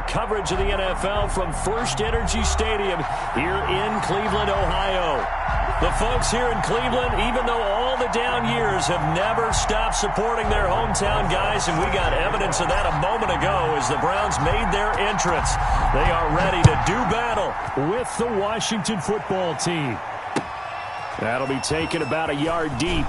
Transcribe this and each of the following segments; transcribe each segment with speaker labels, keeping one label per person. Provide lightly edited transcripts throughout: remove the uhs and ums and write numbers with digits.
Speaker 1: the coverage of the NFL from First Energy Stadium here in Cleveland, Ohio. The folks here in Cleveland, even though all the down years, have never stopped supporting their hometown guys, and we got evidence of that a moment ago as the Browns made their entrance. They are ready to do battle with the Washington football team. That'll be taken about a yard deep.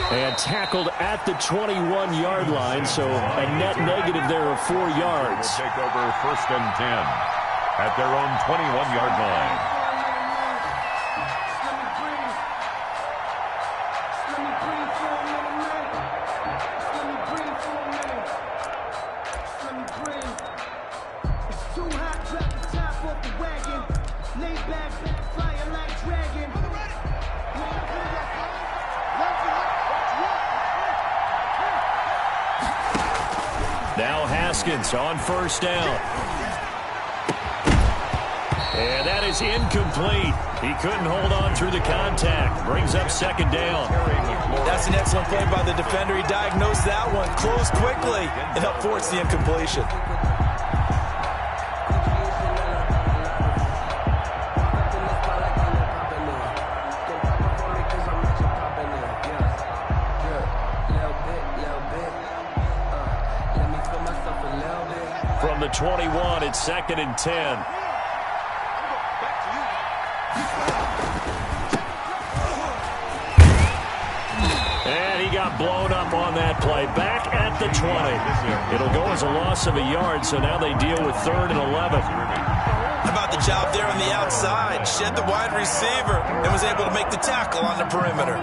Speaker 1: And tackled at the 21-yard line, so a net negative there of 4 yards.
Speaker 2: Take over 1st and 10 at their own 21-yard line.
Speaker 1: Now Haskins on 1st down. And that is incomplete. He couldn't hold on through the contact. Brings up 2nd down.
Speaker 3: That's an excellent play by the defender. He diagnosed that one, closed quickly, and helped force the incompletion.
Speaker 1: From the 21, it's 2nd and 10. And he got blown up on that play. Back at the 20. It'll go as a loss of a yard, so now they deal with 3rd and 11.
Speaker 3: How about the job there on the outside? Shed the wide receiver and was able to make the tackle on the perimeter.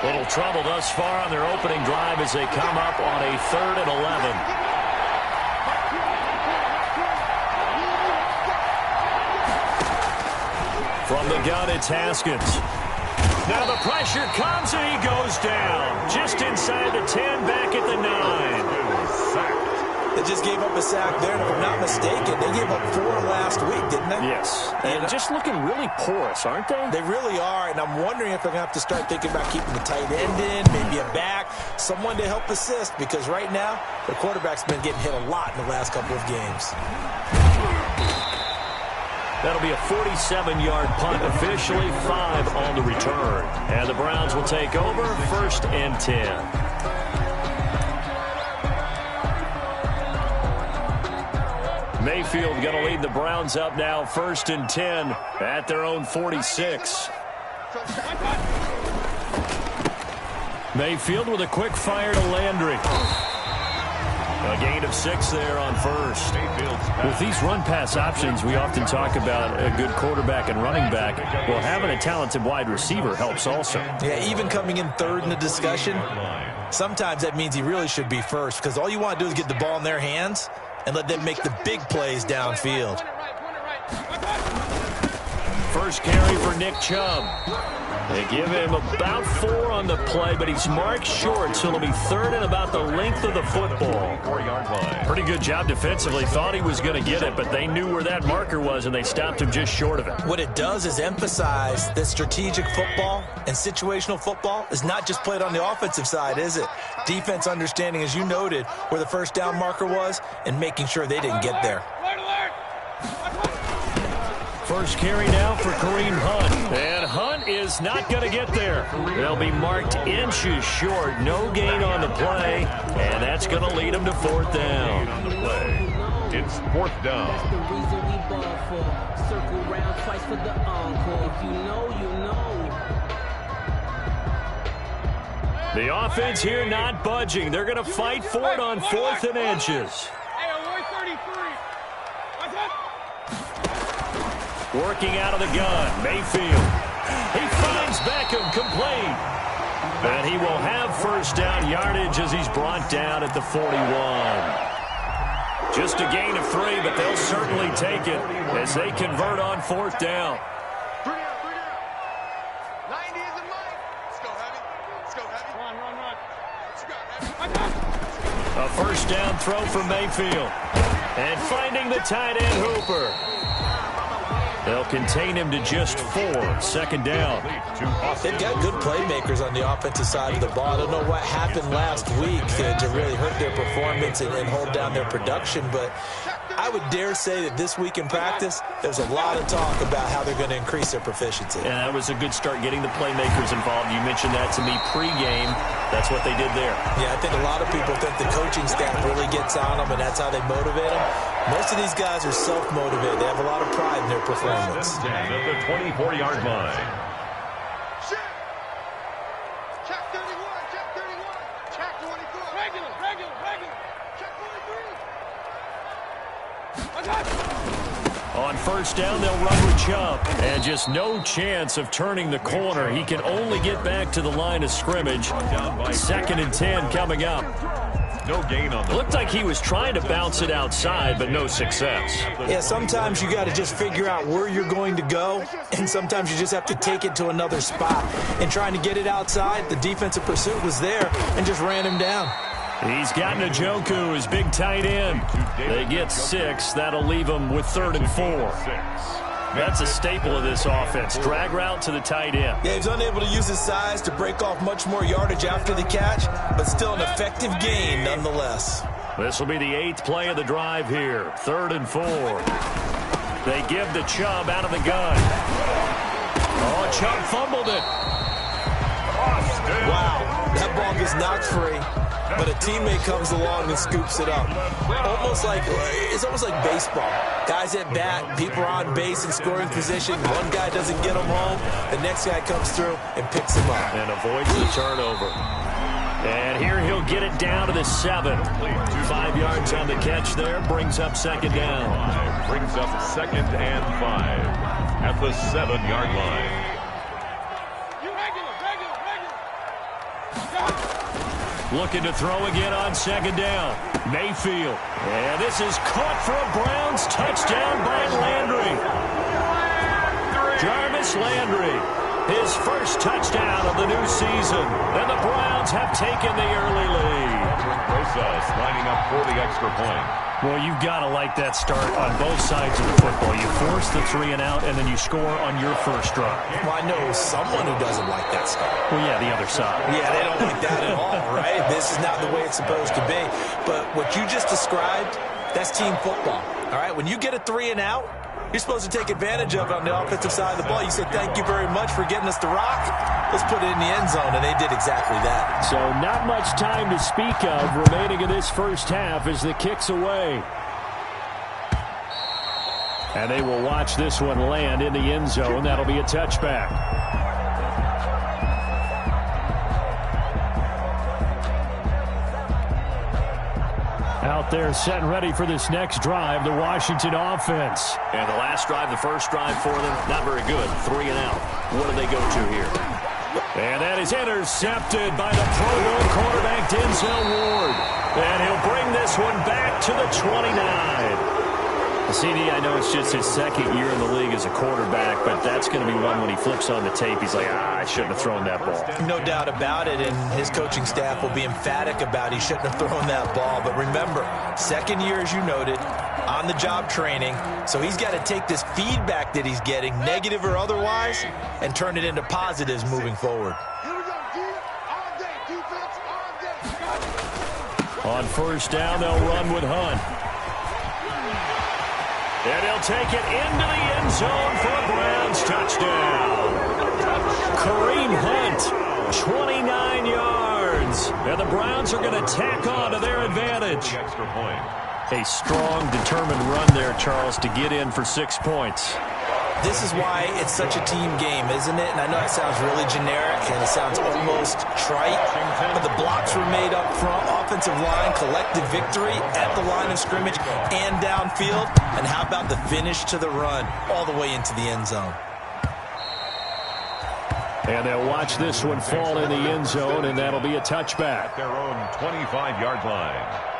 Speaker 1: Little trouble thus far on their opening drive as they come up on a 3rd and 11. From the gun, it's Haskins. Now the pressure comes and he goes down. Just inside the 10, back at the 9.
Speaker 3: They just gave up a sack there, and if I'm not mistaken, they gave up 4 last week, didn't they?
Speaker 1: Yes. And just looking really porous, aren't they?
Speaker 3: They really are, and I'm wondering if they're going to have to start thinking about keeping the tight end in, maybe a back, someone to help assist, because right now, the quarterback's been getting hit a lot in the last couple of games.
Speaker 1: That'll be a 47-yard punt, officially 5 on the return. And the Browns will take over 1st and 10. Mayfield going to lead the Browns up now, 1st and 10 at their own 46. Mayfield with a quick fire to Landry. A gain of 6 there on 1st. With these run-pass options, we often talk about a good quarterback and running back. Well, having a talented wide receiver helps also.
Speaker 3: Yeah, even coming in 3rd in the discussion, sometimes that means he really should be 1st, because all you want to do is get the ball in their hands and let them make the big plays downfield.
Speaker 1: First carry for Nick Chubb. They give him about 4 on the play, but he's marked short, so it'll be 3rd and about the length of the football.
Speaker 2: 4-yard line.
Speaker 1: Pretty good job defensively. Thought he was going to get it, but they knew where that marker was, and they stopped him just short of it.
Speaker 3: What it does is emphasize that strategic football and situational football is not just played on the offensive side, is it? Defense understanding, as you noted, where the 1st down marker was and making sure they didn't get there.
Speaker 1: First carry now for Kareem Hunt. And Hunt is not going to get there. They'll be marked inches short. No gain on the play. And that's going to lead them to 4th down.
Speaker 2: On the play. It's 4th down.
Speaker 4: That's the reason we ball for. Circle round twice for the encore. If you know, you know.
Speaker 1: The offense here not budging. They're going to fight for it on 4th and inches. Working out of the gun, Mayfield. He finds Beckham, complete. And he will have 1st down yardage as he's brought down at the 41. Just a gain of 3, but they'll certainly take it as they convert on 4th down. A first down throw for Mayfield. And finding the tight end Hooper. They'll contain him to just 4. Second down.
Speaker 3: They've got good playmakers on the offensive side of the ball. I don't know what happened last week to really hurt their performance and hold down their production, but I would dare say that this week in practice, there's a lot of talk about how they're going to increase their proficiency.
Speaker 1: And that was a good start, getting the playmakers involved. You mentioned that to me pregame. That's what they did there.
Speaker 3: Yeah, I think a lot of people think the coaching staff really gets on them, and that's how they motivate them. Most of these guys are self-motivated. They have a lot of pride in their performance.
Speaker 2: At the 24-yard line.
Speaker 5: Check 31, check 31, check 24. Regular. Check 23.
Speaker 1: On first down, they'll run with Chubb. And just no chance of turning the corner. He can only get back to the line of scrimmage. 2nd and 10 coming up.
Speaker 2: No gain on the
Speaker 1: Looked like he was trying to bounce it outside, but no success.
Speaker 3: Yeah, sometimes you got to just figure out where you're going to go, and sometimes you just have to take it to another spot. And trying to get it outside, the defensive pursuit was there and just ran him down.
Speaker 1: He's got Njoku, his big tight end. They get 6. That'll leave him with 3rd and 4. That's a staple of this offense. Drag route to the tight end.
Speaker 3: Yeah, he's unable to use his size to break off much more yardage after the catch, but still an effective gain nonetheless.
Speaker 1: This will be the 8th play of the drive here. 3rd and 4. They give to Chubb out of the gun. Oh, Chubb fumbled it.
Speaker 3: Wow, that ball gets knocked free, but a teammate comes along and scoops it up. It's almost like baseball. Guys at bat, people are on base in scoring position. One guy doesn't get them home. The next guy comes through and picks him up.
Speaker 1: And avoids the turnover. And here he'll get it down to the 7. 5 yards on the catch there. Brings up 2nd down.
Speaker 2: Brings up 2nd and 5 at the 7-yard line.
Speaker 1: Looking to throw again on 2nd down. Mayfield. And this is caught for a Browns touchdown by Landry. Jarvis Landry. His first touchdown of the new season. And the Browns have taken the early lead.
Speaker 2: Rosas lining up for the extra point.
Speaker 1: Well, you've got to like that start on both sides of the football. You force the 3 and out, and then you score on your first drive.
Speaker 3: Well, I know someone who doesn't like that start.
Speaker 1: Well, yeah, the other side.
Speaker 3: Yeah, they don't like that at all, right? This is not the way it's supposed to be. But what you just described, that's team football, all right? When you get a 3 and out, you're supposed to take advantage of it on the offensive side of the ball. You said, thank you very much for getting us the rock. Let's put it in the end zone, and they did exactly that.
Speaker 1: So not much time to speak of remaining in this first half as the kick's away. And they will watch this one land in the end zone. That'll be a touchback. Out there set and ready for this next drive, the Washington offense. And the last drive, the first drive for them, not very good. 3 and out. What do they go to here? And that is intercepted by the Pro Bowl quarterback Denzel Ward. And he'll bring this one back to the 29. CD, I know it's just his 2nd year in the league as a quarterback, but that's going to be one when he flips on the tape. He's like, I shouldn't have thrown that ball.
Speaker 3: No doubt about it, and his coaching staff will be emphatic about he shouldn't have thrown that ball. But remember, 2nd year, as you noted, on-the-job training, so he's got to take this feedback that he's getting, negative or otherwise, and turn it into positives moving forward.
Speaker 1: On first down, they'll run with Hunt. And he'll take it into the end zone for a Browns touchdown. Kareem Hunt, 29 yards. And the Browns are going to tack on to their advantage.
Speaker 2: Extra point.
Speaker 1: A strong, determined run there, Charles, to get in for 6 points.
Speaker 3: This is why it's such a team game, isn't it? And I know it sounds really generic and it sounds almost trite, but the blocks were made up front, offensive line, collective victory at the line of scrimmage and downfield. And how about the finish to the run all the way into the end zone?
Speaker 1: And they'll watch this one fall in the end zone, and that'll be a touchback.
Speaker 2: Their own 25-yard line.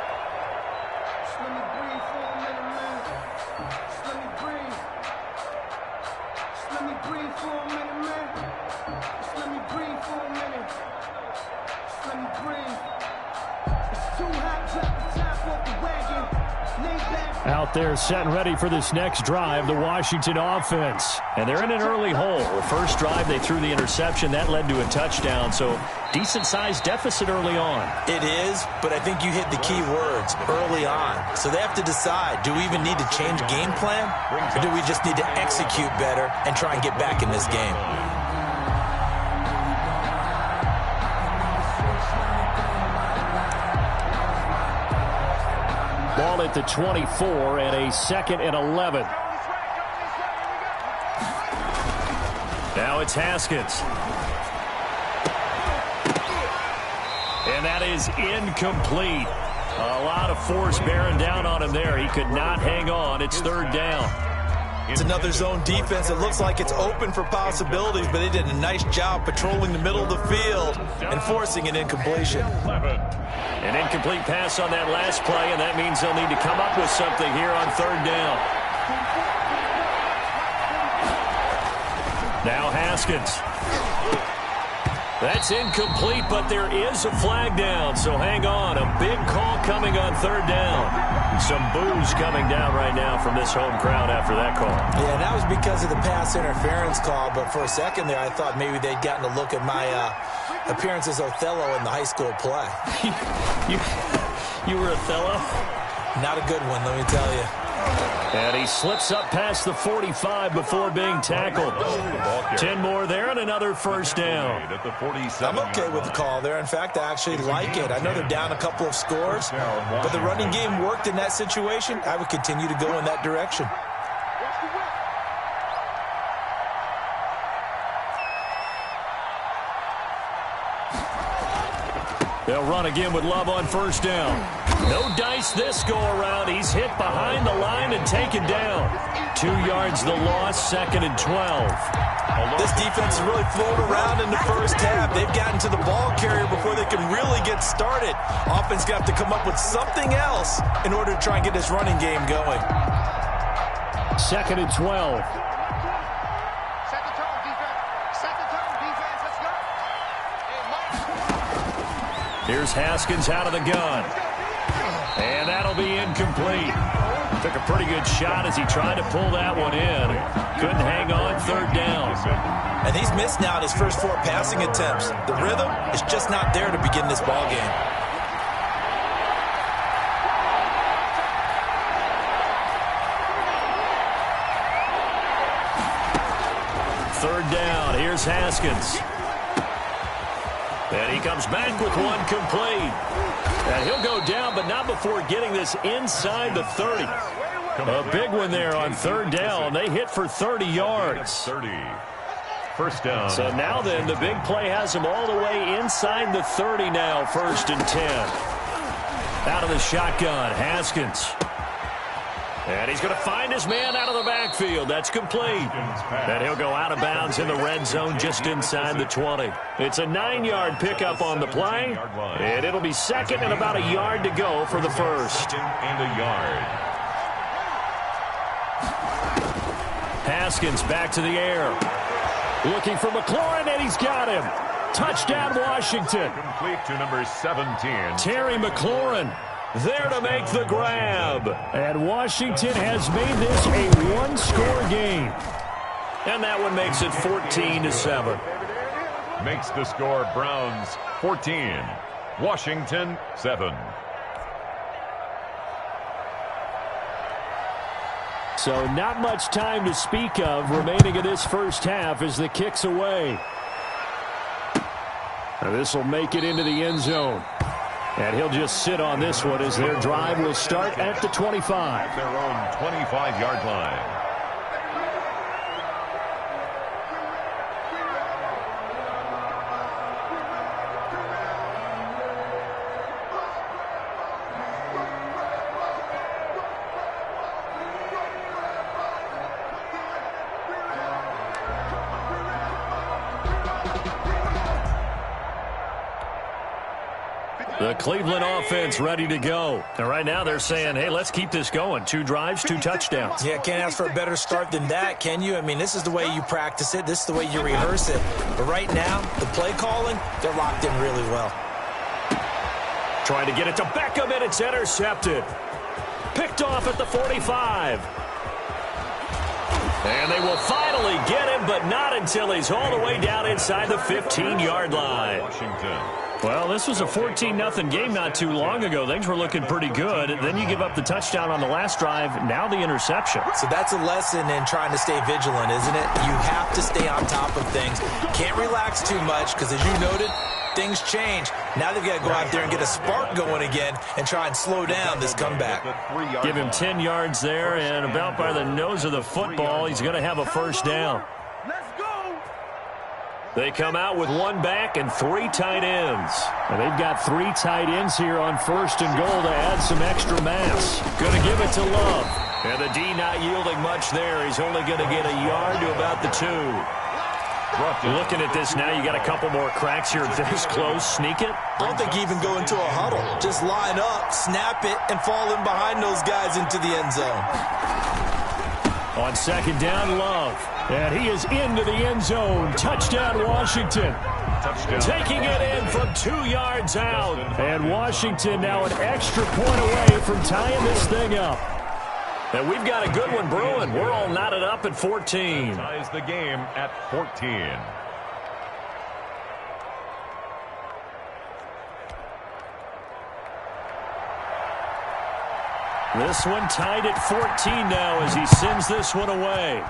Speaker 1: Out there setting ready for this next drive, the Washington offense. And they're in an early hole. The first drive, they threw the interception. That led to a touchdown, so decent-sized deficit early on.
Speaker 3: It is, but I think you hit the key words, early on. So they have to decide, do we even need to change game plan, or do we just need to execute better and try and get back in this game?
Speaker 1: Ball at the 24 and a 2nd and 11. Now it's Haskins. And that is incomplete. A lot of force bearing down on him there. He could not hang on. It's 3rd down.
Speaker 3: It's another zone defense. It looks like it's open for possibilities, but they did a nice job patrolling the middle of the field and forcing an incompletion.
Speaker 1: An incomplete pass on that last play, and that means they'll need to come up with something here on 3rd down. Now Haskins. That's incomplete, but there is a flag down, so hang on. A big call coming on 3rd down. Some boos coming down right now from this home crowd after that call.
Speaker 3: Yeah, that was because of the pass interference call, but for a second there I thought maybe they'd gotten a look at my appearance as Othello in the high school play.
Speaker 1: You were Othello?
Speaker 3: Not a good one, let me tell you.
Speaker 1: And he slips up past the 45 before being tackled. 10 more there and another 1st down.
Speaker 3: I'm okay with the call there. In fact, I actually like it. I know they're down a couple of scores, but the running game worked in that situation. I would continue to go in that direction.
Speaker 1: They'll run again with Love on 1st down. No dice this go-around. He's hit behind the line and taken down. 2 yards the loss, 2nd and 12.
Speaker 3: This defense has really flown around in the first half. They've gotten to the ball carrier before they can really get started. Offense got to come up with something else in order to try and get this running game going.
Speaker 1: 2nd and 12.
Speaker 5: Set the tone, defense. Set the tone, defense. Let's go. Hey, Mike.
Speaker 1: Here's Haskins out of the gun. And that'll be incomplete. Took a pretty good shot as he tried to pull that one in. Couldn't hang on, 3rd down.
Speaker 3: And he's missed now in his first 4 passing attempts. The rhythm is just not there to begin this ball game.
Speaker 1: Third down, here's Haskins. And he comes back with one complete. And he'll go down, but not before getting this inside the 30. A big one there on 3rd down. They hit for 30 yards.
Speaker 2: 30. 1st down.
Speaker 1: So now then, the big play has them all the way inside the 30 now, 1st and 10. Out of the shotgun, Haskins. And he's going to find his man out of the backfield. That's complete. And he'll go out of bounds in the red zone just inside the 20. It's a 9-yard pickup on the play. And it'll be 2nd and about a yard to go for the 1st.
Speaker 2: And a yard.
Speaker 1: Haskins back to the air. Looking for McLaurin, and he's got him. Touchdown, Washington.
Speaker 2: Complete to number 17.
Speaker 1: Terry McLaurin there to make the grab. And Washington has made this a one-score game. And that one makes it 14-7.
Speaker 2: Makes the score Browns 14. Washington 7.
Speaker 1: So not much time to speak of remaining in this first half as the kick's away. This will make it into the end zone. And he'll just sit on this one as their drive will start at the 25.
Speaker 2: Their own 25-yard line.
Speaker 1: The Cleveland offense ready to go. And right now they're saying, hey, let's keep this going. 2 drives, 2 touchdowns.
Speaker 3: Yeah, can't ask for a better start than that, can you? I mean, this is the way you practice it. This is the way you rehearse it. But right now, the play calling, they're locked in really well.
Speaker 1: Trying to get it to Beckham, and it's intercepted. Picked off at the 45. And they will finally get him, but not until he's all the way down inside the 15-yard line.
Speaker 2: Washington.
Speaker 1: Well, this was a 14-0 game not too long ago. Things were looking pretty good. Then you give up the touchdown on the last drive, now the interception.
Speaker 3: So that's a lesson in trying to stay vigilant, isn't it? You have to stay on top of things. Can't relax too much because, as you noted, things change. Now they've got to go out there and get a spark going again and try and slow down this comeback.
Speaker 1: Give him 10 yards there, and about by the nose of the football, he's going to have a first down. They come out with one back and three tight ends. And they've got three tight ends here on first and goal to add some extra mass. Going to give it to Love. And the D not yielding much there. He's only going to get a yard to about the 2. Looking at this now, you got a couple more cracks here this close. Sneak it.
Speaker 3: I don't think you even go into a huddle. Just line up, snap it, and fall in behind those guys into the end zone.
Speaker 1: On second down, Love. And he is into the end zone. Touchdown, Washington.
Speaker 2: Touchdown.
Speaker 1: Taking it in from 2 yards out. And Washington now an extra point away from tying this thing up. And we've got a good one brewing. We're all knotted up at 14.
Speaker 2: Ties the game at 14.
Speaker 1: This one tied at 14 now as he sends this one away.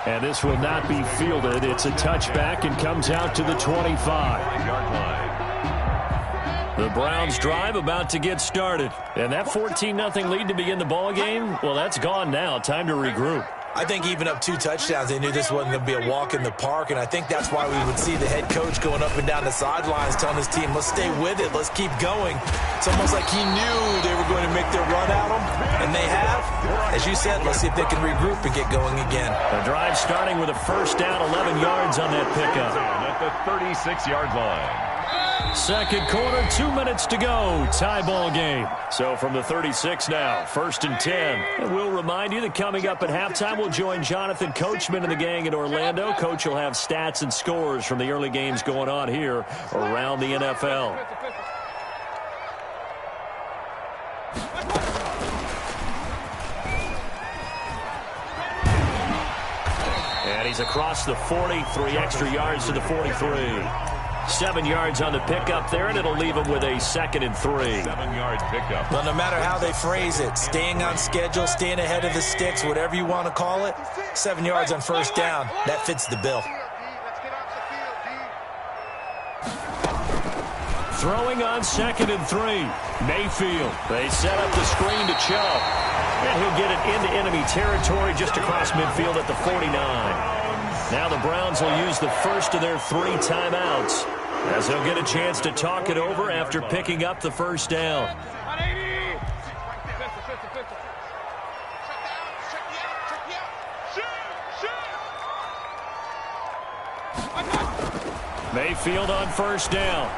Speaker 1: And this will not be fielded. It's a touchback and comes out to the 25-yard line. The Browns drive about to get started. And that 14-0 lead to begin the ball game, well, that's gone now. Time to regroup.
Speaker 3: I think even up 2 touchdowns, they knew this wasn't going to be a walk in the park, and I think that's why we would see the head coach going up and down the sidelines telling his team, let's stay with it, let's keep going. It's almost like he knew they were going to make their run at him, and they have. As you said, let's see if they can regroup and get going again.
Speaker 1: The drive starting with a first down, 11 yards on that pickup.
Speaker 2: At the 36-yard line.
Speaker 1: Second quarter, 2 minutes to go. Tie ball game. So from the 36 now, first and 10. And we'll remind you that coming up at halftime, we'll join Jonathan Coachman and the gang in Orlando. Coach will have stats and scores from the early games going on here around the NFL. And he's across the 40, 3 extra yards to the 43. 7 yards on the pickup there, and it'll leave him with a 2nd and 3.
Speaker 2: 7-yard pickup.
Speaker 3: Well, no matter how they phrase it, staying on schedule, staying ahead of the sticks, whatever you want to call it, 7 yards on first down, that fits the bill.
Speaker 1: Throwing on 2nd and 3. Mayfield. They set up the screen to Chubb. And he'll get it into enemy territory just across midfield at the 49. Now the Browns will use the first of their 3 timeouts as they'll get a chance to talk it over after picking up the first down. Mayfield on first down.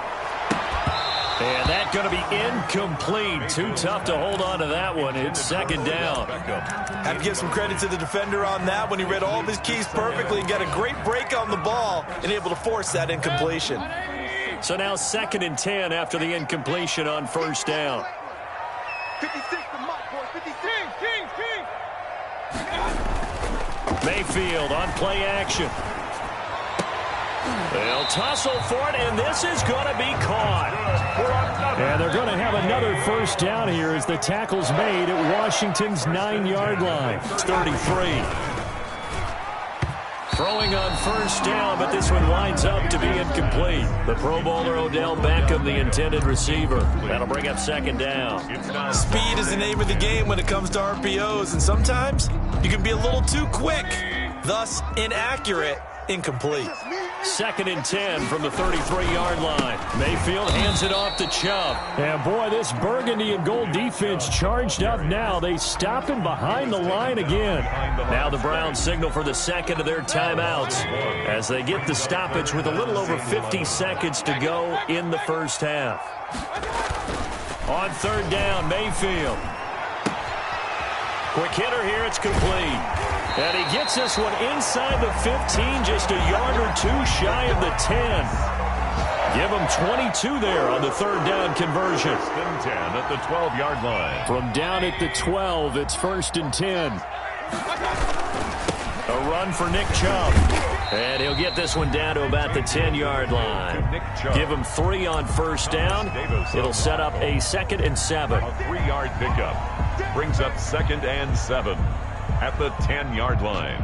Speaker 1: And that's going to be incomplete. Too tough to hold on to that one. It's 2nd down.
Speaker 3: Have to give some credit to the defender on that when he read all of his keys perfectly and got a great break on the ball and able to force that incompletion.
Speaker 1: So now 2nd and 10 after the incompletion on first down.
Speaker 5: 56 to Mike, boys. 56.
Speaker 1: Mayfield on play action. They'll tussle for it, and this is going to be caught. And they're going to have another first down here as the tackle's made at Washington's 9-yard line. It's 33. Throwing on first down, but this one winds up to be incomplete. The Pro Bowler Odell Beckham, the intended receiver. That'll bring up 2nd down.
Speaker 3: Speed is the name of the game when it comes to RPOs, and sometimes you can be a little too quick, thus inaccurate, incomplete.
Speaker 1: 2nd and 10 from the 33-yard line. Mayfield hands it off to Chubb. And boy, this burgundy and gold defense charged up now. They stop him behind the line again. Now the Browns signal for the 2nd of their timeouts as they get the stoppage with a little over 50 seconds to go in the first half. On 3rd down, Mayfield. Quick hitter here, it's complete. And he gets this one inside the 15, just a yard or two shy of the 10. Give him 22 there on the third down conversion.
Speaker 2: 10 at the 12-yard line.
Speaker 1: From down at the 12, it's 1st and 10. A run for Nick Chubb. And he'll get this one down to about the 10-yard line. Give him 3 on first down. It'll set up a 2nd and 7.
Speaker 2: A 3-yard pickup. Brings up 2nd and 7 at the 10-yard line.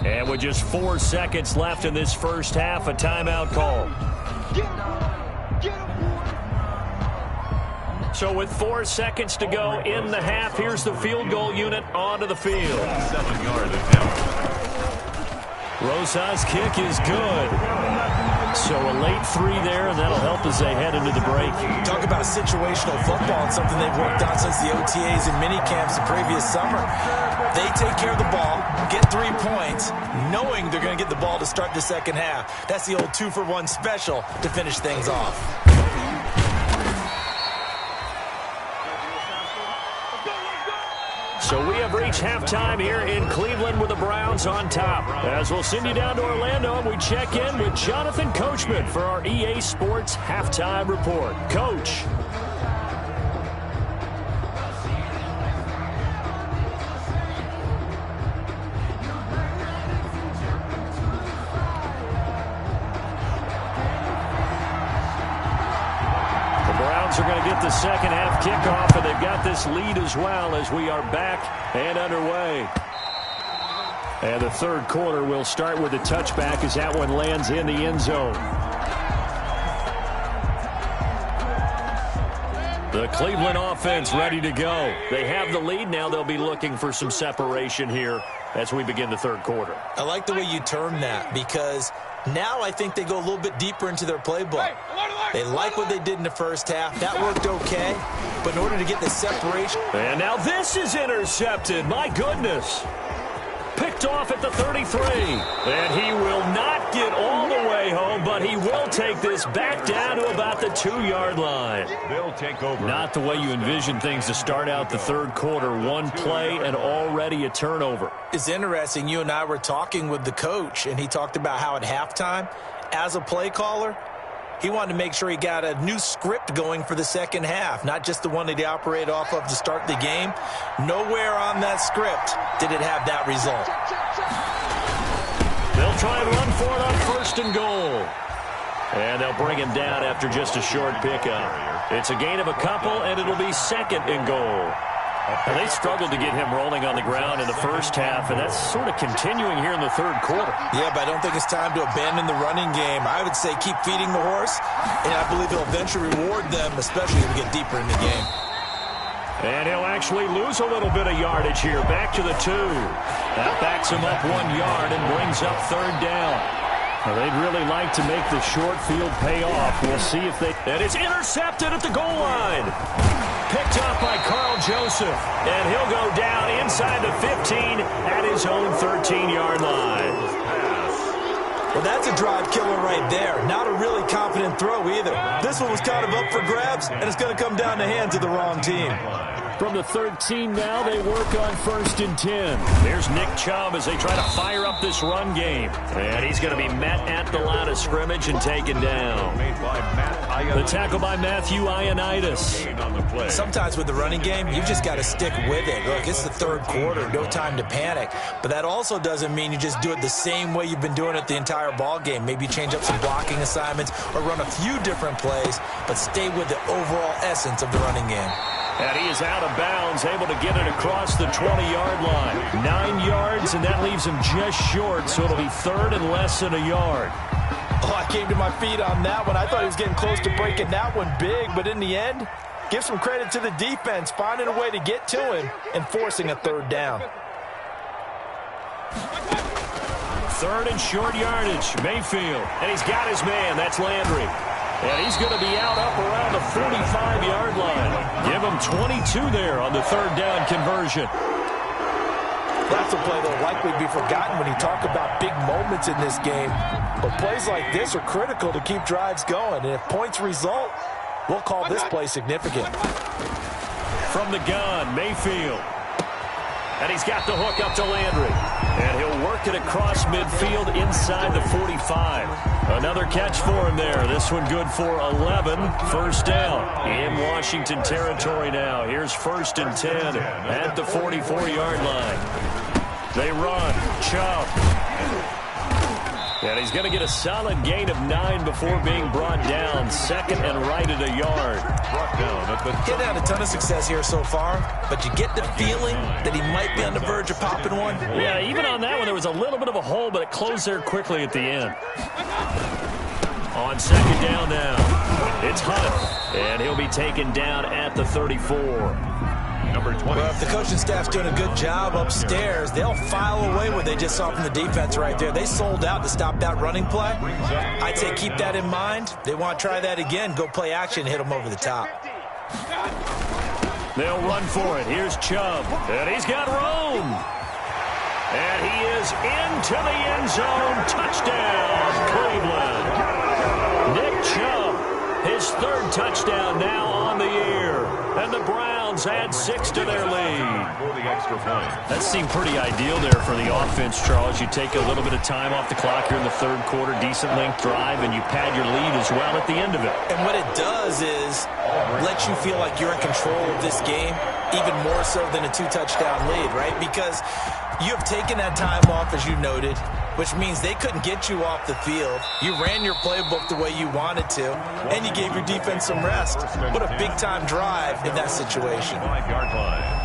Speaker 1: And with just 4 seconds left in this first half, a timeout call. So with 4 seconds to go in the half, here's the field goal unit onto the field.
Speaker 2: 7-yard attempt.
Speaker 1: Rosa's kick is good. So a late 3 there, and that'll help as they head into the break.
Speaker 3: Talk about situational football. It's something they've worked on since the OTAs and mini camps the previous summer. They take care of the ball, get 3 points, knowing they're going to get the ball to start the second half. That's the old 2-for-1 special to finish things off.
Speaker 1: So we have reached halftime here in Cleveland with the Browns on top. As we'll send you down to Orlando, and we check in with Jonathan Coachman for our EA Sports Halftime Report. Coach. Are going to get the second half kickoff, and they've got this lead as well as we are back and underway. And the third quarter will start with a touchback as that one lands in the end zone. The Cleveland offense ready to go. They have the lead now. They'll be looking for some separation here as we begin the third quarter.
Speaker 3: I like the way you term that, because now I think they go a little bit deeper into their playbook. They like what they did in the first half. That worked okay. But in order to get the separation.
Speaker 1: And now this is intercepted. My goodness. Picked off at the 33. And he will not get all the way home, but he will take this back down to about the 2-yard line.
Speaker 2: They'll take over.
Speaker 1: Not the way you envision things to start out the third quarter. One play and already a turnover.
Speaker 3: It's interesting. You and I were talking with the coach, and he talked about how at halftime, as a play caller, he wanted to make sure he got a new script going for the second half, not just the one that he operated off of to start the game. Nowhere on that script did it have that result.
Speaker 1: They'll try and run for it on 1st and goal. And they'll bring him down after just a short pickup. It's a gain of a couple, and it'll be 2nd and goal. And they struggled to get him rolling on the ground in the first half, and that's sort of continuing here in the third quarter.
Speaker 3: Yeah, but I don't think it's time to abandon the running game. I would say keep feeding the horse, and I believe he'll eventually reward them, especially as we get deeper in the game.
Speaker 1: And he'll actually lose a little bit of yardage here. Back to the 2. That backs him up 1 yard and brings up 3rd down. Well, they'd really like to make the short field pay off. We'll see if they... And it's intercepted at the goal line. Picked up by Carl Joseph. And he'll go down inside the 15 at his own 13-yard line.
Speaker 3: Well, that's a drive killer right there. Not a really confident throw either. This one was kind of up for grabs, and it's going to come down the hands of the wrong team.
Speaker 1: From the 13 now, they work on 1st and 10. There's Nick Chubb as they try to fire up this run game. And he's going to be met at the line of scrimmage and taken down. The tackle by Matthew Ioannidis.
Speaker 3: Sometimes with the running game, you've just got to stick with it. Look, it's the third quarter, no time to panic. But that also doesn't mean you just do it the same way you've been doing it the entire ball game. Maybe change up some blocking assignments or run a few different plays, but stay with the overall essence of the running game.
Speaker 1: And he is out of bounds, able to get it across the 20-yard line. 9 yards, and that leaves him just short, so it'll be 3rd and less than a yard.
Speaker 3: Oh, I came to my feet on that one. I thought he was getting close to breaking that one big, but in the end, give some credit to the defense, finding a way to get to him and forcing a 3rd down.
Speaker 1: 3rd and short yardage, Mayfield. And he's got his man, that's Landry. And he's going to be out up around the 45-yard line. Give him 22 there on the 3rd down conversion.
Speaker 3: That's a play that will likely be forgotten when you talk about big moments in this game. But plays like this are critical to keep drives going. And if points result, we'll call this play significant.
Speaker 1: From the gun, Mayfield. And he's got the hook up to Landry. And he'll work it across midfield inside the 45. Another catch for him there. This one good for 11. First down in Washington territory now. Here's 1st and 10 at the 44-yard line. They run. Chubb. And he's going to get a solid gain of 9 before being brought down. 2nd and right at a yard.
Speaker 3: He's had a ton of success here so far, but you get the feeling that he might be on the verge of popping one.
Speaker 1: Yeah, even on that one, there was a little bit of a hole, but it closed there quickly at the end. On 2nd down now, it's Hunt, and he'll be taken down at the 34.
Speaker 2: Number 20.
Speaker 3: Well, if the coaching staff's doing a good job upstairs, they'll file away what they just saw from the defense right there. They sold out to stop that running play. I'd say keep that in mind. They want to try that again. Go play action, hit them over the top.
Speaker 1: They'll run for it. Here's Chubb, and he's got room. And he is into the end zone. Touchdown, Cleveland. Nick Chubb, his 3rd touchdown now on the year. And the Browns add 6 to their lead. That seemed pretty ideal there for the offense, Charles. You take a little bit of time off the clock here in the 3rd quarter, decent length drive, and you pad your lead as well at the end of it.
Speaker 3: And what it does is let you feel like you're in control of this game, even more so than a 2-touchdown lead, right? Because you have taken that time off, as you noted, which means they couldn't get you off the field. You ran your playbook the way you wanted to, and you gave your defense some rest. What a big-time drive in that situation.
Speaker 2: 5-yard line.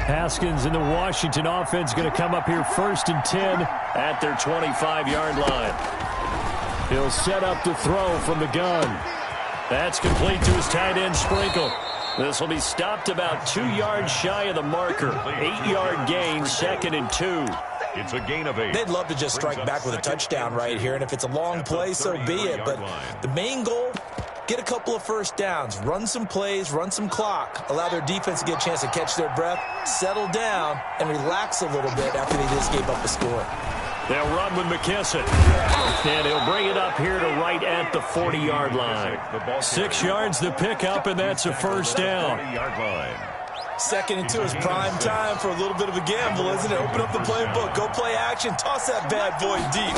Speaker 1: Haskins and the Washington offense going to come up here 1st and 10 at their 25-yard line. He'll set up to throw from the gun. That's complete to his tight end, Sprinkle. This will be stopped about 2 yards shy of the marker. 8-yard gain, 2nd and 2.
Speaker 2: It's a gain of 8.
Speaker 3: They'd love to just strike back with a touchdown right here, and if it's a long play, so be it. But the main goal, get a couple of first downs, run some plays, run some clock, allow their defense to get a chance to catch their breath, settle down, and relax a little bit after they just gave up a score.
Speaker 1: They'll run with McKissick. And he'll bring it up here to right at the 40-yard line. 6 yards to pick up, and that's a first down.
Speaker 3: 2nd and 2 is prime time for a little bit of a gamble, isn't it? Open up the playbook, go play action, toss that bad boy deep.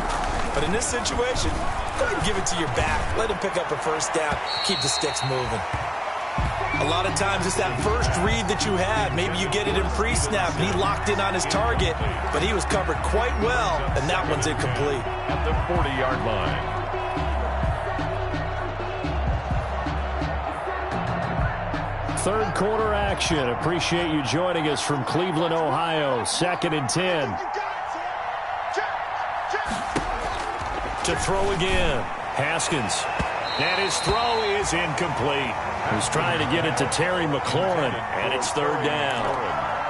Speaker 3: But in this situation, go ahead and give it to your back. Let him pick up a first down, keep the sticks moving. A lot of times it's that first read that you had. Maybe you get it in pre-snap, and he locked in on his target, but he was covered quite well, and that one's incomplete.
Speaker 2: At the 40-yard line.
Speaker 1: Third quarter action. Appreciate you joining us from Cleveland, Ohio. 2nd and 10. To throw again. Haskins. And his throw is incomplete. He's trying to get it to Terry McLaurin, and it's 3rd down.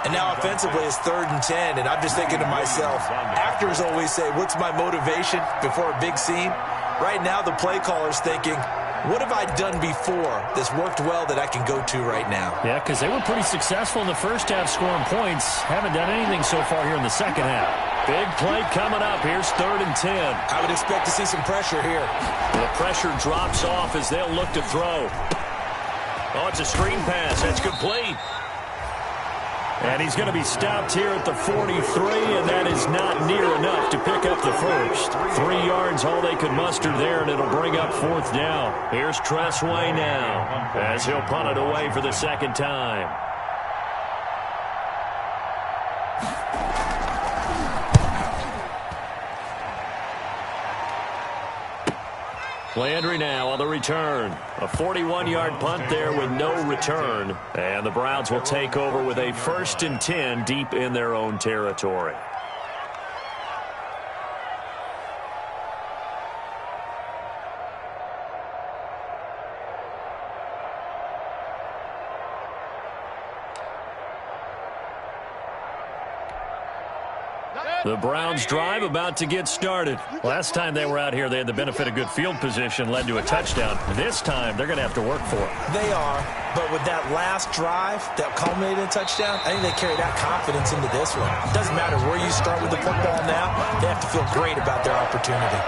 Speaker 3: And now offensively it's 3rd and 10, and I'm just thinking to myself, actors always say, what's my motivation before a big scene? Right now the play caller's thinking, what have I done before that's worked well that I can go to right now?
Speaker 1: Yeah, because they were pretty successful in the first half scoring points. Haven't done anything so far here in the second half. Big play coming up. Here's 3rd and 10.
Speaker 3: I would expect to see some pressure here.
Speaker 1: The pressure drops off as they'll look to throw. Oh, it's a screen pass. That's complete. And he's going to be stopped here at the 43, and that is not near enough to pick up the first. 3 yards, all they could muster there, and it'll bring up 4th down. Here's Tressway now as he'll punt it away for the 2nd time. Landry now on the return. A 41-yard punt there with no return. And the Browns will take over with a 1st and 10 deep in their own territory. The Browns drive about to get started. Last time they were out here, they had the benefit of good field position, led to a touchdown. This time, they're going to have to work for it.
Speaker 3: They are, But with that last drive that culminated in a touchdown, I think they carry that confidence into this one. It doesn't matter where you start with the football now. They have to feel great about their opportunity.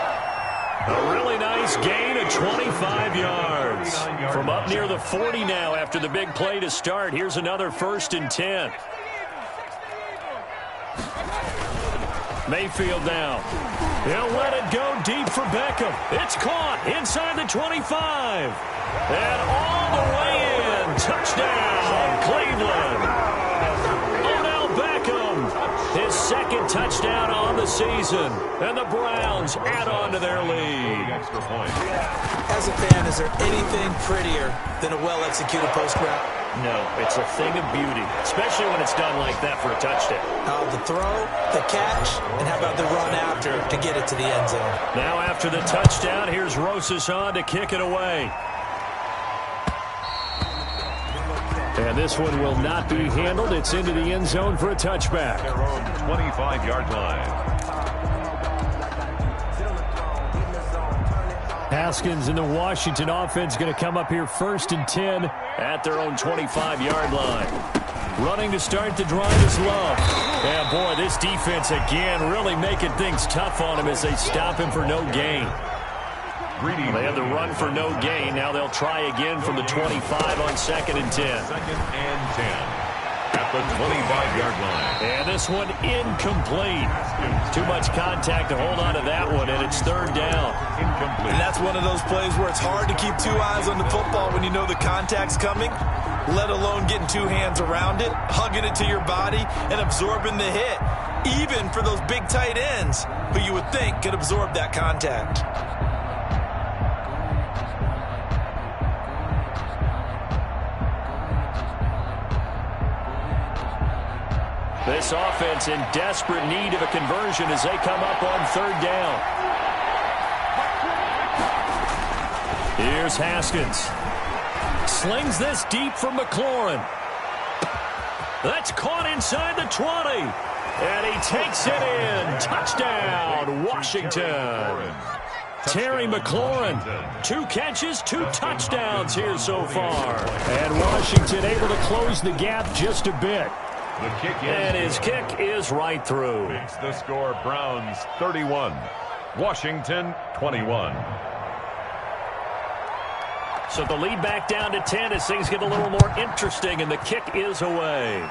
Speaker 1: A really nice gain of 25 yards. From up near the 40 now after the big play to start. Here's another 1st and 10. Mayfield now. He'll let it go deep for Beckham. It's caught inside the 25. And all the way in. Touchdown, Cleveland. Odell Beckham. His 2nd touchdown on the season. And the Browns add on to their lead.
Speaker 2: Extra point.
Speaker 3: As a fan, is there anything prettier than a well-executed post route?
Speaker 1: No, it's a thing of beauty, especially when it's done like that for a touchdown.
Speaker 3: The throw, the catch, and how about the run after to get it to the end zone?
Speaker 1: Now after the touchdown, here's Rosas on to kick it away. And this one will not be handled. It's into the end zone for a touchback.
Speaker 2: Their own 25-yard line.
Speaker 1: Haskins and the Washington offense going to come up here 1st and 10 at their own 25-yard line. Running to start the drive is Love. And boy, this defense again really making things tough on him as they stop him for no gain. They had the run for no gain. Now they'll try again from the 25 on 2nd and 10.
Speaker 2: 2nd and 10 at the 25-yard line.
Speaker 1: And this one incomplete. Too much contact to hold on to that one, and it's 3rd down.
Speaker 2: Incomplete.
Speaker 3: And that's one of those plays where it's hard to keep 2 eyes on the football when you know the contact's coming, let alone getting 2 hands around it, hugging it to your body, and absorbing the hit, even for those big tight ends who you would think could absorb that contact.
Speaker 1: This offense in desperate need of a conversion as they come up on 3rd down. Here's Haskins. Slings this deep for McLaurin. That's caught inside the 20. And he takes it in. Touchdown, Washington. Terry McLaurin, 2 catches, 2 touchdowns here so far. And Washington able to close the gap just a bit.
Speaker 2: The kick is,
Speaker 1: and his kick is right through.
Speaker 2: Makes the score Browns 31, Washington 21.
Speaker 1: So the lead back down to 10 as things get a little more interesting, and the kick is away.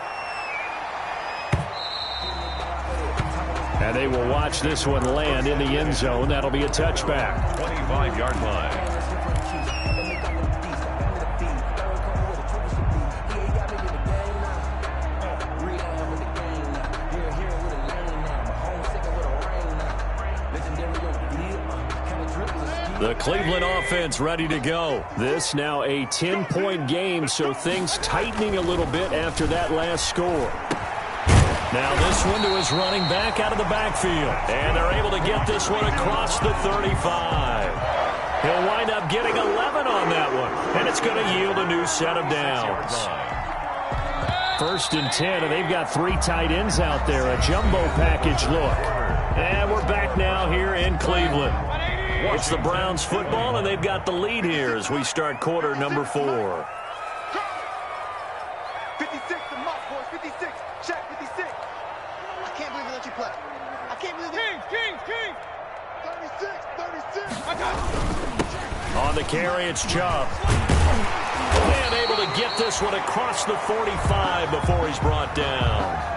Speaker 1: And they will watch this one land in the end zone. That'll be a touchback.
Speaker 2: 25-yard line.
Speaker 1: The Cleveland offense ready to go. This now a 10-point game, so things tightening a little bit after that last score. Now this one to his running back out of the backfield. And they're able to get this one across the 35. He'll wind up getting 11 on that one. And it's going to yield a new set of downs. 1st and 10, and they've got 3 tight ends out there. A jumbo package look. And we're back now here in Cleveland. It's the Browns football, and they've got the lead here as we start quarter number 4.
Speaker 5: 56, the mark, boys. 56. Check, 56. I can't believe they let you play. I can't believe it. King. 36. I got you.
Speaker 1: On the carry, it's Chubb. And able to get this one across the 45 before he's brought down.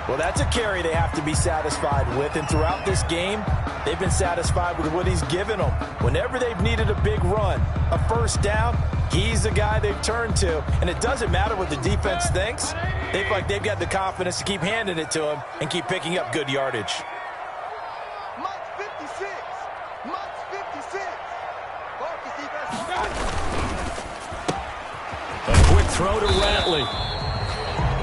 Speaker 3: Well, that's a carry they have to be satisfied with, and throughout this game, they've been satisfied with what he's given them. Whenever they've needed a big run, a 1st down, he's the guy they've turned to. And it doesn't matter what the defense thinks. They feel like they've got the confidence to keep handing it to him and keep picking up good yardage.
Speaker 5: Mike's 56. Mike's 56. Focus, defense.
Speaker 1: A quick throw to Ratley.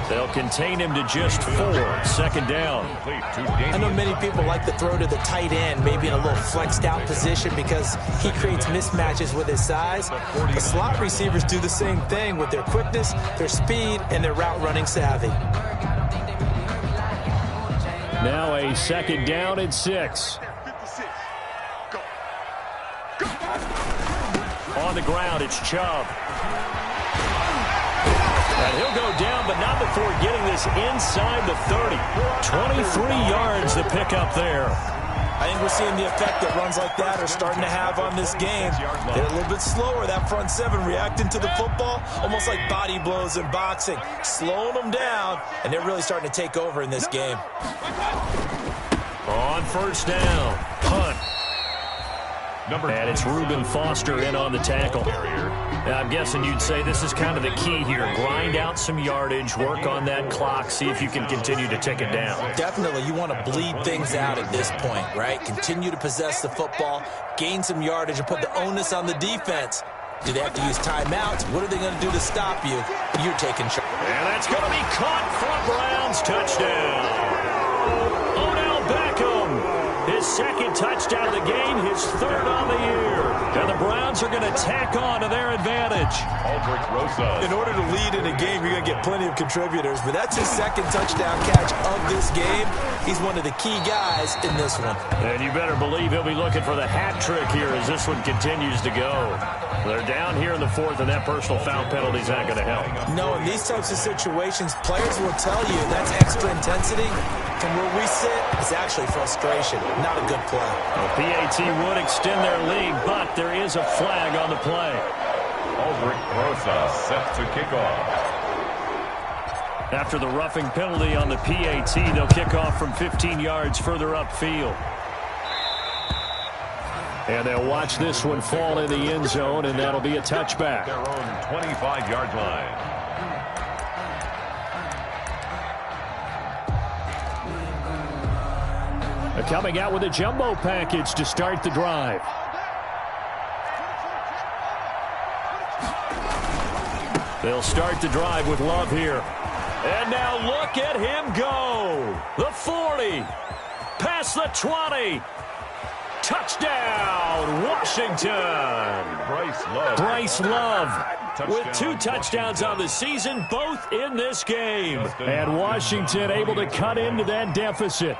Speaker 1: They'll contain him to just 4. 2nd down.
Speaker 3: I know many people like to throw to the tight end, maybe in a little flexed out position because he creates mismatches with his size. The slot receivers do the same thing with their quickness, their speed, and their route running savvy.
Speaker 1: Now a 2nd down and 6.
Speaker 5: 56. Go.
Speaker 1: On the ground, it's Chubb. And he'll go down, but not before getting this inside the 30. 23 yards to pick up there.
Speaker 3: I think we're seeing the effect that runs like that are starting to have on this game. They're a little bit slower, that front seven, reacting to the football, almost like body blows in boxing, slowing them down, and they're really starting to take over in this game.
Speaker 1: On first down, punt. And it's Reuben Foster in on the tackle. Now, I'm guessing you'd say this is kind of the key here. Grind out some yardage, work on that clock, see if you can continue to tick it down.
Speaker 3: Definitely, you want to bleed things out at this point, right? Continue to possess the football, gain some yardage, and put the onus on the defense. Do they have to use timeouts? What are they going to do to stop you? You're taking charge.
Speaker 1: And that's going to be caught for Browns. Touchdown. Odell Beckham. His second touchdown of the game, his third on the year. And the Browns are going to tack on to their advantage.
Speaker 3: In order to lead in a game, you're going to get plenty of contributors, but that's his second touchdown catch of this game. He's one of the key guys in this one.
Speaker 1: And you better believe he'll be looking for the hat trick here as this one continues to go. They're down here in the fourth, and that personal foul penalty is not going to help.
Speaker 3: No, in these types of situations, players will tell you that's extra intensity. From where we sit, it's actually frustration. Not a good play.
Speaker 1: The PAT would extend their lead, but there is a flag on the play.
Speaker 2: Aldrich Rosa set to kick off.
Speaker 1: After the roughing penalty on the PAT, they'll kick off from 15 yards further upfield. And they'll watch this one fall in the end zone, and that'll be a touchback.
Speaker 2: Their own 25-yard line.
Speaker 1: Coming out with a jumbo package to start the drive. They'll start the drive with Love here. And now look at him go. The 40. Past the 20. Touchdown, Washington. Bryce Love. With 2 touchdowns on the season, both in this game. And Washington able to cut into that deficit.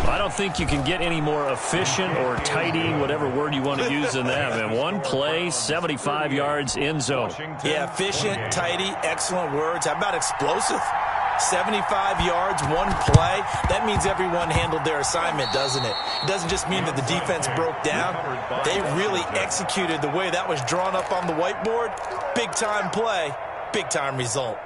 Speaker 1: I don't think you can get any more efficient or tidy, whatever word you want to use in that. And one play, 75 yards, end zone.
Speaker 3: Yeah, efficient, tidy, excellent words. How about explosive? 75 yards, one play. That means everyone handled their assignment, doesn't it? It doesn't just mean that the defense broke down. They really executed the way that was drawn up on the whiteboard. Big-time play, big-time result.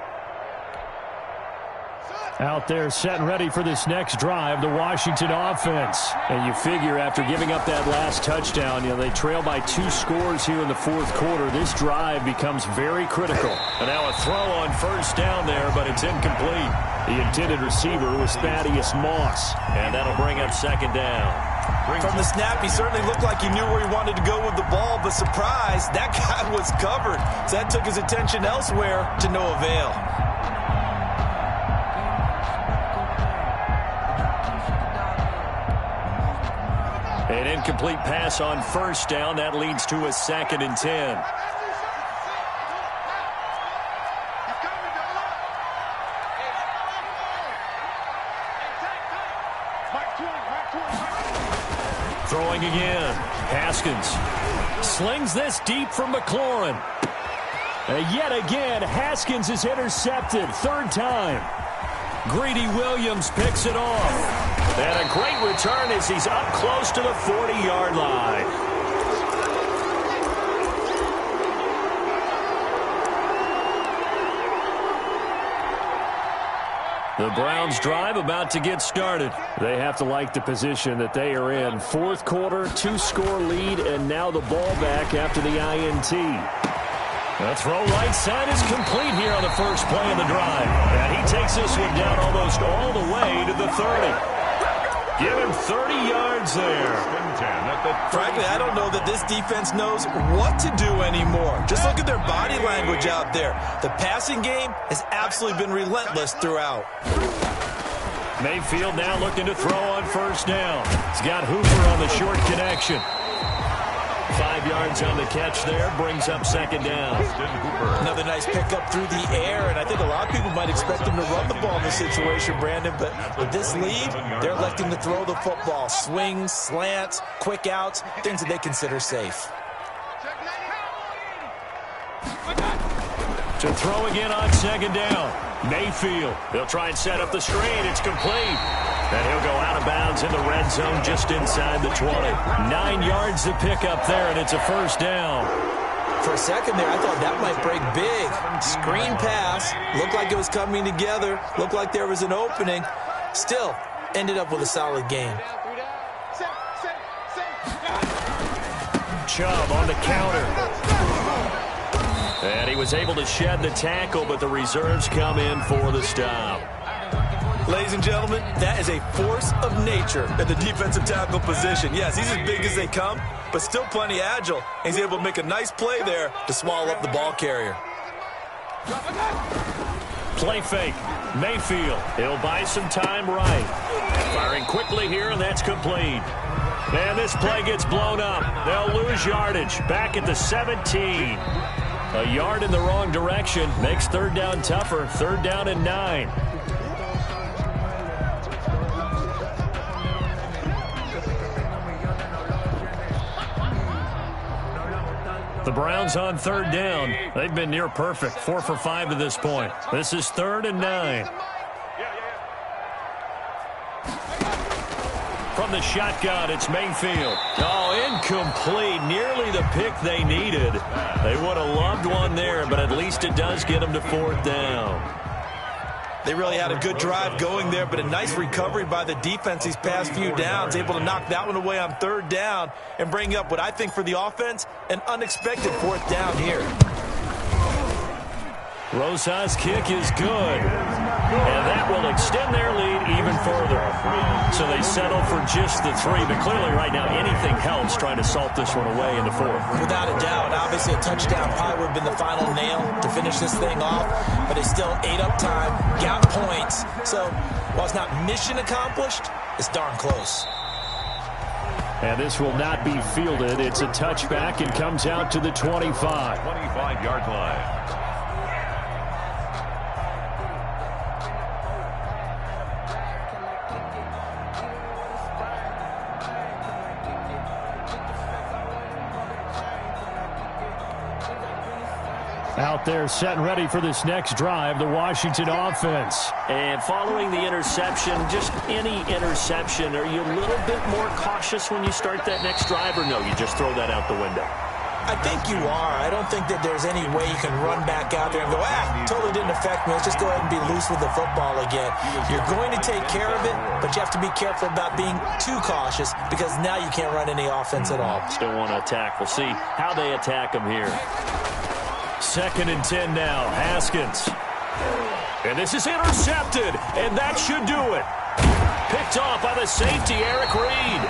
Speaker 1: Out there set and ready for this next drive, the Washington offense. And you figure after giving up that last touchdown, they trail by 2 scores here in the fourth quarter. This drive becomes very critical. And now a throw on first down there, but it's incomplete. The intended receiver was Thaddeus Moss, and that'll bring up second down.
Speaker 3: From the snap, he certainly looked like he knew where he wanted to go with the ball, but surprise, that guy was covered. So that took his attention elsewhere to no avail.
Speaker 1: An incomplete pass on first down. That leads to a 2nd and 10. Throwing again. Haskins slings this deep from McLaurin. Yet again, Haskins is intercepted. 3rd time. Greedy Williams picks it off. And a great return as he's up close to the 40-yard line. The Browns drive about to get started. They have to like the position that they are in. Fourth quarter, 2-score lead, and now the ball back after the INT. The throw right side is complete here on the first play of the drive. And he takes this one down almost all the way to the 30. Give him 30 yards there.
Speaker 3: Frankly, I don't know that this defense knows what to do anymore. Just look at their body language out there. The passing game has absolutely been relentless throughout.
Speaker 1: Mayfield now looking to throw on first down. He's got Hooper on the short connection. 5 yards on the catch there, brings up second down.
Speaker 3: Another nice pickup through the air, and I think a lot of people might expect him to run the ball in this situation, Brandon, but with this lead, they're electing to throw the football. Swings, slants, quick outs, things that they consider safe.
Speaker 1: To throw again on second down. Mayfield. He'll try and set up the screen. It's complete. And he'll go out of bounds in the red zone just inside the 20. 9 yards to pick up there, and it's a first down.
Speaker 3: For a second there, I thought that might break big. Screen pass. Looked like it was coming together. Looked like there was an opening. Still, ended up with a solid gain.
Speaker 1: Chubb on the counter. And he was able to shed the tackle, but the reserves come in for the stop.
Speaker 3: Ladies and gentlemen, that is a force of nature at the defensive tackle position. Yes, he's as big as they come, but still plenty agile. He's able to make a nice play there to swallow up the ball carrier.
Speaker 1: Play fake. Mayfield. He'll buy some time right. Firing quickly here, and that's complete. And this play gets blown up. They'll lose yardage. Back at the 17. A yard in the wrong direction makes third down tougher. Third down and 9. The Browns on third down. They've been near perfect. 4 for 5 to this point. This is third and 9. From the shotgun, it's Mayfield. Oh, incomplete. Nearly the pick they needed. They would have loved one there, but at least it does get them to fourth down.
Speaker 3: They really had a good drive going there, but a nice recovery by the defense these past few downs, able to knock that one away on third down and bring up what I think for the offense, an unexpected fourth down here.
Speaker 1: Rosa's kick is good, and that will extend their lead even further. So they settle for just the 3, but clearly right now anything helps trying to salt this one away in the 4th.
Speaker 3: Without a doubt, obviously a touchdown probably would have been the final nail to finish this thing off, but they still ate up time, got points. So while it's not mission accomplished, it's darn close.
Speaker 1: And this will not be fielded. It's a touchback and comes out to the 25.
Speaker 2: 25-yard line.
Speaker 1: Out there set and ready for this next drive, the Washington offense. And following the interception, just any interception, are you a little bit more cautious when you start that next drive, or no, you just throw that out the window?
Speaker 3: I think you are. I don't think that there's any way you can run back out there and go, totally didn't affect me. Let's just go ahead and be loose with the football again. You're going to take care of it, but you have to be careful about being too cautious because now you can't run any offense at all.
Speaker 1: Still want to attack. We'll see how they attack them here. 2nd and 10 now. Haskins. And this is intercepted, and that should do it. Picked off by the safety, Eric Reed.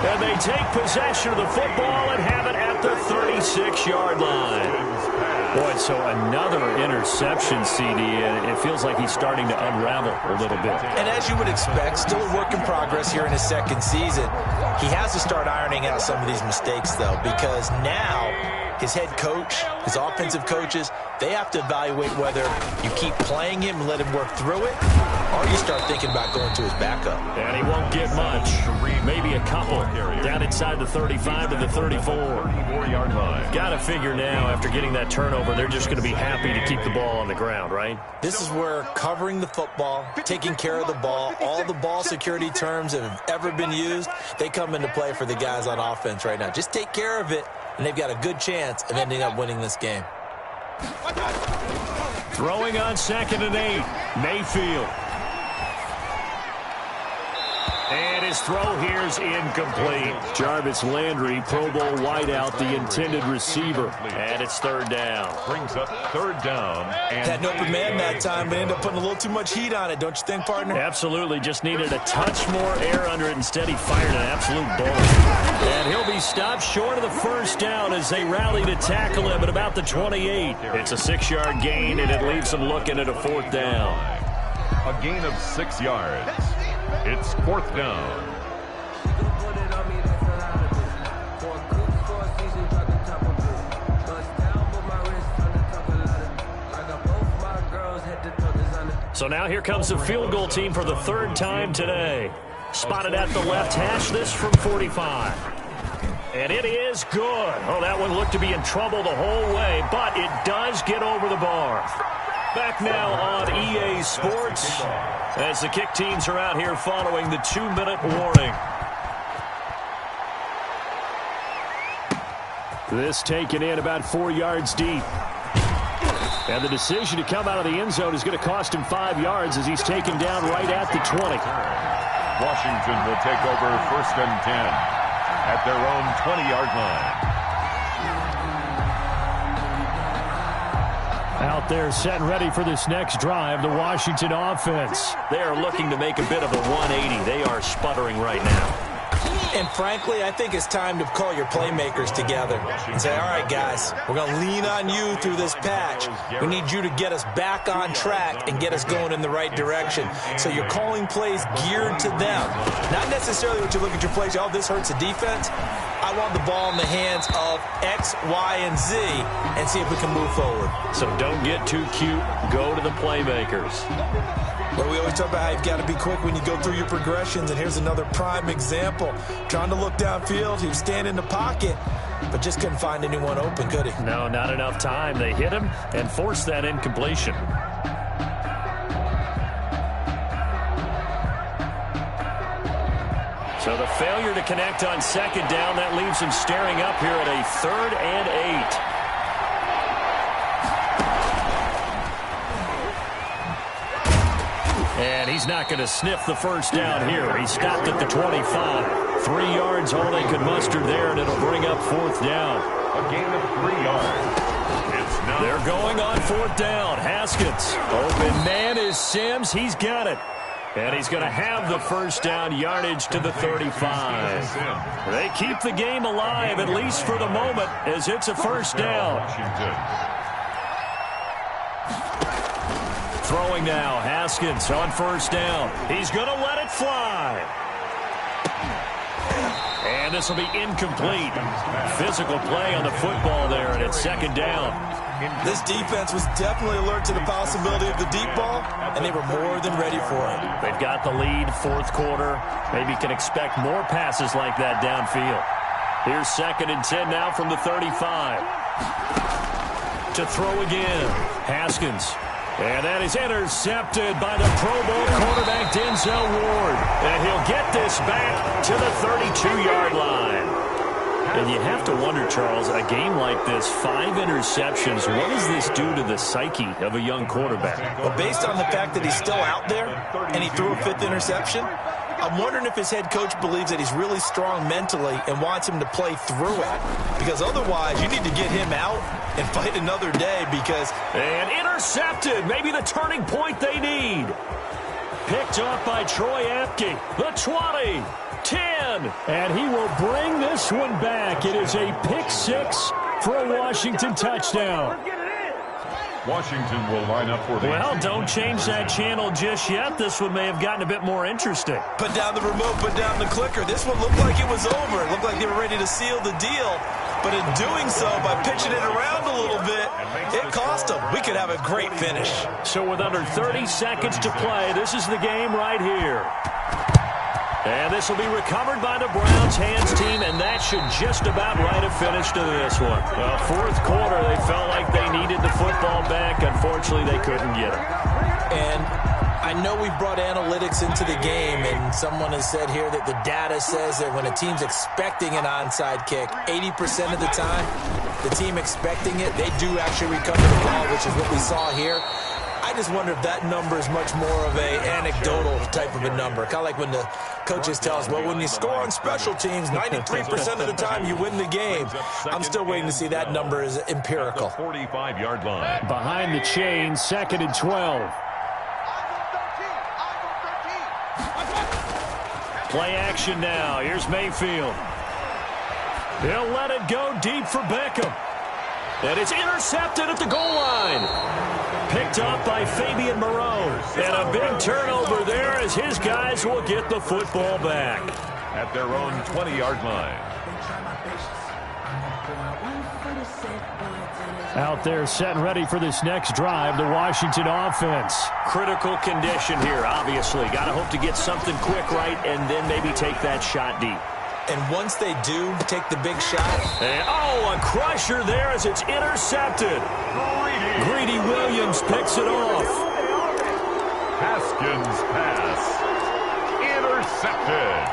Speaker 1: And they take possession of the football and have it at the 36-yard line. Boy, so another interception, CD, and it feels like he's starting to unravel a little bit.
Speaker 3: And as you would expect, still a work in progress here in his 2nd season. He has to start ironing out some of these mistakes, though, because now his head coach, his offensive coaches, they have to evaluate whether you keep playing him and let him work through it, or you start thinking about going to his backup.
Speaker 1: And he won't get much. Maybe a couple. Down inside the 35 to the 34.
Speaker 2: 34-yard line.
Speaker 1: Got to figure now, after getting that turnover, they're just going to be happy to keep the ball on the ground, right?
Speaker 3: This is where covering the football, taking care of the ball, all the ball security terms that have ever been used, they come into play for the guys on offense right now. Just take care of it, and they've got a good chance of ending up winning this game.
Speaker 1: Throwing on 2nd and 8, Mayfield. And his throw here is incomplete. Jarvis Landry, Pro Bowl wideout, the intended receiver. And it's third down.
Speaker 2: Brings up third down. And
Speaker 3: had an open man that time, but ended up putting a little too much heat on it, don't you think, partner?
Speaker 1: Absolutely. Just needed a touch more air under it. Instead, he fired an absolute bullet. And he'll be stopped short of the first down as they rally to tackle him at about the 28. It's a 6-yard gain, and it leaves them looking at a fourth down.
Speaker 2: A gain of 6 yards. It's fourth down.
Speaker 1: So now here comes the field goal team for the 3rd time today. Spotted at the left hash, this from 45. And it is good. Oh, that one looked to be in trouble the whole way, but it does get over the bar. Back now on EA Sports as the kick teams are out here following the 2-minute warning. This taken in about 4 yards deep. And the decision to come out of the end zone is going to cost him 5 yards as he's taken down right at the 20.
Speaker 2: Washington will take over 1st and 10 at their own 20-yard line.
Speaker 1: Out there set and ready for this next drive, the Washington offense. They are looking to make a bit of a 180. They are sputtering right now.
Speaker 3: And frankly, I think it's time to call your playmakers together and say, all right, guys, we're going to lean on you through this patch. We need you to get us back on track and get us going in the right direction. So you're calling plays geared to them. Not necessarily what you look at your plays, oh, this hurts the defense. I want the ball in the hands of X, Y, and Z and see if we can move forward.
Speaker 1: So don't get too cute. Go to the playmakers.
Speaker 3: But we always talk about how you've got to be quick when you go through your progressions, and here's another prime example. Trying to look downfield, he was standing in the pocket, but just couldn't find anyone open, could he?
Speaker 1: No, not enough time. They hit him and forced that incompletion. So the failure to connect on 2nd down, that leaves him staring up here at a 3rd and 8. And he's not going to sniff the 1st down here. He stopped at the 25. 3 yards, all they could muster there, and it'll bring up 4th down.
Speaker 2: A gain of 3 yards.
Speaker 1: They're going on 4th down. Haskins. Open man is Sims. He's got it. And he's going to have the 1st down yardage to the 35. They keep the game alive, at least for the moment, as it's a 1st down. Throwing now, Haskins on 1st down. He's going to let it fly. And this will be incomplete. Physical play on the football there, and it's 2nd down.
Speaker 3: This defense was definitely alert to the possibility of the deep ball, and they were more than ready for it.
Speaker 1: They've got the lead, 4th quarter. Maybe can expect more passes like that downfield. Here's 2nd and 10 now from the 35. To throw again, Haskins. And that is intercepted by the Pro Bowl quarterback Denzel Ward. And he'll get this back to the 32-yard line. And you have to wonder, Charles, a game like this, 5 interceptions, what does this do to the psyche of a young quarterback?
Speaker 3: Well, based on the fact that he's still out there and he threw a 5th interception, I'm wondering if his head coach believes that he's really strong mentally and wants him to play through it. Because otherwise, you need to get him out and fight another day because...
Speaker 1: And intercepted, maybe the turning point they need. Picked off by Troy Apke, the 20, 10, and he will bring this one back. It is a pick 6 for a Washington touchdown.
Speaker 2: Washington will line up for the...
Speaker 1: Well, don't change that channel just yet. This one may have gotten a bit more interesting.
Speaker 3: Put down the remote, put down the clicker. This one looked like it was over. It looked like they were ready to seal the deal. But in doing so, by pitching it around a little bit, it cost them. We could have a great finish.
Speaker 1: So with under 30 seconds to play, this is the game right here. And this will be recovered by the Browns hands team, and that should just about write a finish to this one. Well, 4th quarter, they felt like they needed the football back. Unfortunately, they couldn't get it.
Speaker 3: And I know we've brought analytics into the game, and someone has said here that the data says that when a team's expecting an onside kick, 80% of the time, the team expecting it, they do actually recover the ball, which is what we saw here. I just wonder if that number is much more of a anecdotal type of a number. Kind of like when the coaches tell us, well, when you score on special teams, 93% of the time you win the game. I'm still waiting to see that number is empirical.
Speaker 2: 45-yard line.
Speaker 1: Behind the chain, 2nd and 12. Play action now. Here's Mayfield. He'll let it go deep for Beckham. And it's intercepted at the goal line. Picked up by Fabian Moreau. And a big turnover there as his guys will get the football back.
Speaker 2: At their own 20-yard line.
Speaker 1: Out there set and ready for this next drive, the Washington offense. Critical condition here, obviously. Got to hope to get something quick right and then maybe take that shot deep.
Speaker 3: And once they do take the big shot.
Speaker 1: And, a crusher there as it's intercepted. Greedy Williams picks it off.
Speaker 2: Haskins' pass. Intercepted.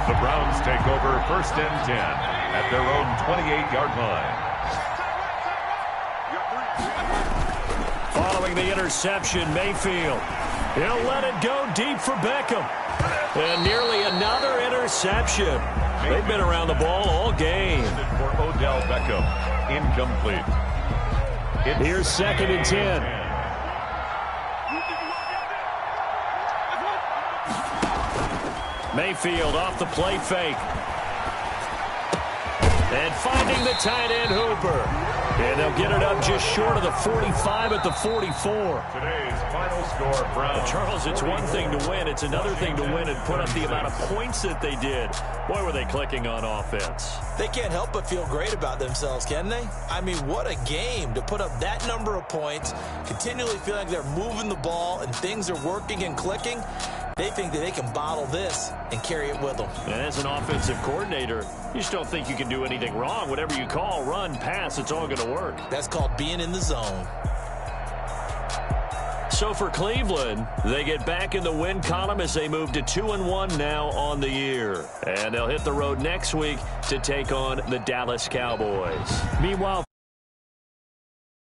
Speaker 2: The Browns take over 1st and 10 at their own 28-yard line.
Speaker 1: Following the interception, Mayfield. He'll let it go deep for Beckham. And nearly another interception. They've been around the ball all game.
Speaker 2: For Odell Beckham, incomplete.
Speaker 1: Here's 2nd and 10. Mayfield off the play fake. And finding the tight end Hooper. And they'll get it up just short of the 45 at the 44.
Speaker 2: Today's final score, Browns.
Speaker 1: Charles, it's one thing to win. It's another thing to win and put up the amount of points that they did. Boy, were they clicking on offense.
Speaker 3: They can't help but feel great about themselves, can they? I mean, what a game to put up that number of points, continually feeling like they're moving the ball and things are working and clicking. They think that they can bottle this and carry it with them.
Speaker 1: And as an offensive coordinator, you just don't think you can do anything wrong. Whatever you call, run, pass, it's all going to work.
Speaker 3: That's called being in the zone.
Speaker 1: So for Cleveland, they get back in the win column as they move to 2-1 now on the year. And they'll hit the road next week to take on the Dallas Cowboys. Meanwhile,